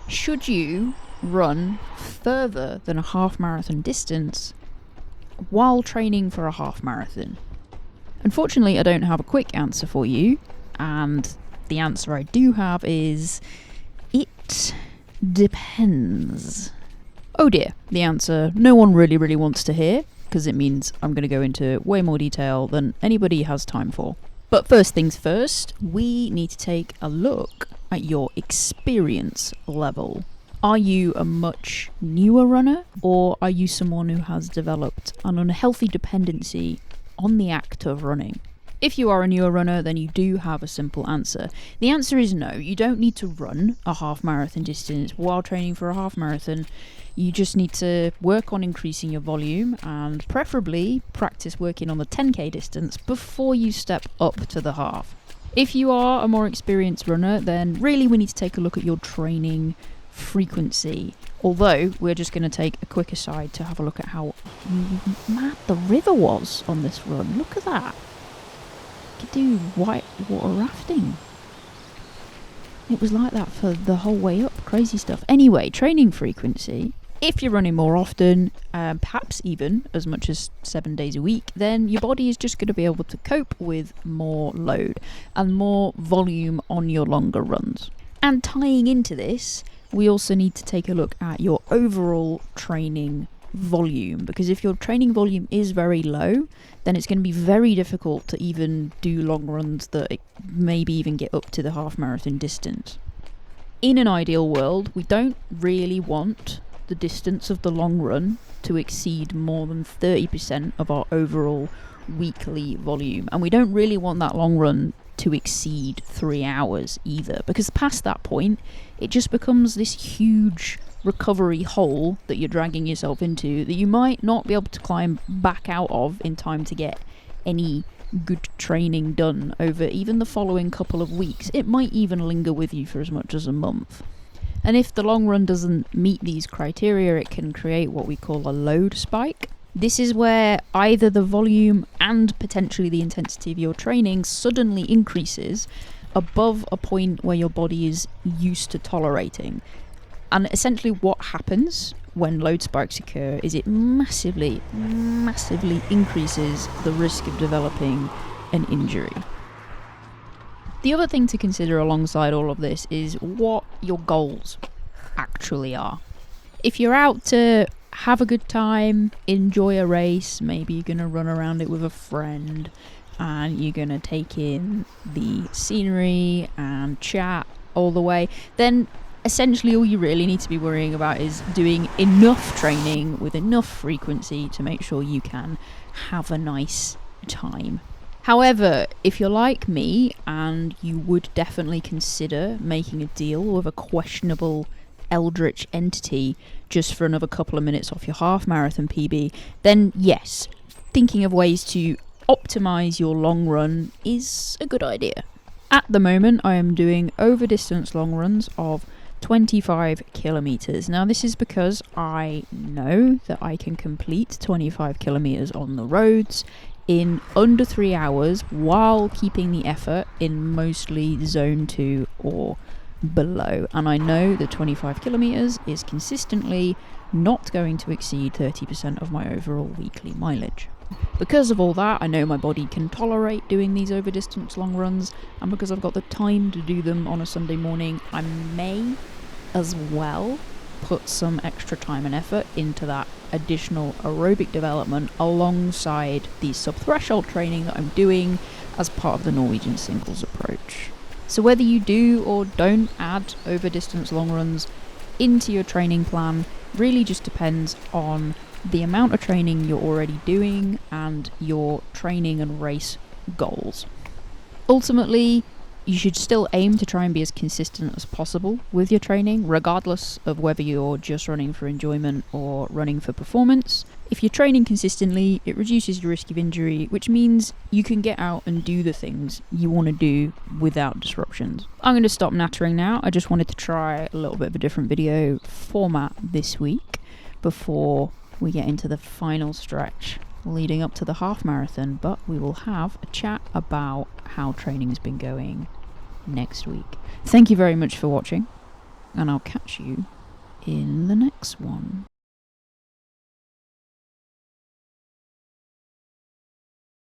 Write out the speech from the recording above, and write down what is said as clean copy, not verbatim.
Should you run further than a half marathon distance while training for a half marathon? Unfortunately, I don't have a quick answer for you, and the answer I do have is it depends. Oh dear, the answer no one really wants to hear, because it means I'm going to go into way more detail than anybody has time for. But first things first, we need to take a look at your experience level. Are you a much newer runner, or are you someone who has developed an unhealthy dependency on the act of running? If you are a newer runner, then you do have a simple answer. The answer is no. You don't need to run a half marathon distance while training for a half marathon. You just need to work on increasing your volume and preferably practice working on the 10k distance before you step up to the half. If you are a more experienced runner, then really we need to take a look at your training frequency. Although we're just going to take a quick aside to have a look at how mad the river was on this run. Look at that. You could do white water rafting. It was like that for the whole way up. Crazy stuff. Anyway, training frequency. If you're running more often, perhaps even as much as 7 days a week, then your body is just going to be able to cope with more load and more volume on your longer runs. And tying into this, we also need to take a look at your overall training volume, because if your training volume is very low, then it's going to be very difficult to even do long runs that maybe even get up to the half marathon distance. In an ideal world, we don't really want the distance of the long run to exceed more than 30% of our overall weekly volume, and we don't really want that long run to exceed 3 hours either, because past that point it just becomes this huge recovery hole that you're dragging yourself into that you might not be able to climb back out of in time to get any good training done over even the following couple of weeks. It might even linger with you for as much as a month. And if the long run doesn't meet these criteria, it can create what we call a load spike. This is where either the volume and potentially the intensity of your training suddenly increases above a point where your body is used to tolerating. And essentially what happens when load spikes occur is it massively increases the risk of developing an injury. The other thing to consider alongside all of this is what your goals actually are. If you're out to have a good time, enjoy a race, maybe you're going to run around it with a friend and you're going to take in the scenery and chat all the way, then essentially all you really need to be worrying about is doing enough training with enough frequency to make sure you can have a nice time. However, if you're like me and you would definitely consider making a deal with a questionable eldritch entity just for another couple of minutes off your half marathon PB, then yes, thinking of ways to optimize your long run is a good idea. At the moment, I am doing overdistance long runs of 25 kilometers. Now this is because I know that I can complete 25 kilometers on the roads in under 3 hours while keeping the effort in mostly zone 2 or below, and I know that 25 kilometers is consistently not going to exceed 30% of my overall weekly mileage. Because of all that, I know my body can tolerate doing these overdistance long runs, and because I've got the time to do them on a Sunday morning, I may as well put some extra time and effort into that additional aerobic development alongside the sub-threshold training that I'm doing as part of the Norwegian singles approach. So whether you do or don't add overdistance long runs into your training plan really just depends on the amount of training you're already doing and your training and race goals. Ultimately, you should still aim to try and be as consistent as possible with your training, regardless of whether you're just running for enjoyment or running for performance. If you're training consistently, it reduces your risk of injury, which means you can get out and do the things you want to do without disruptions. I'm going to stop nattering now. I just wanted to try a little bit of a different video format this week before we get into the final stretch leading up to the half marathon, but we will have a chat about how training has been going next week. Thank you very much for watching. and I'll catch you in the next one.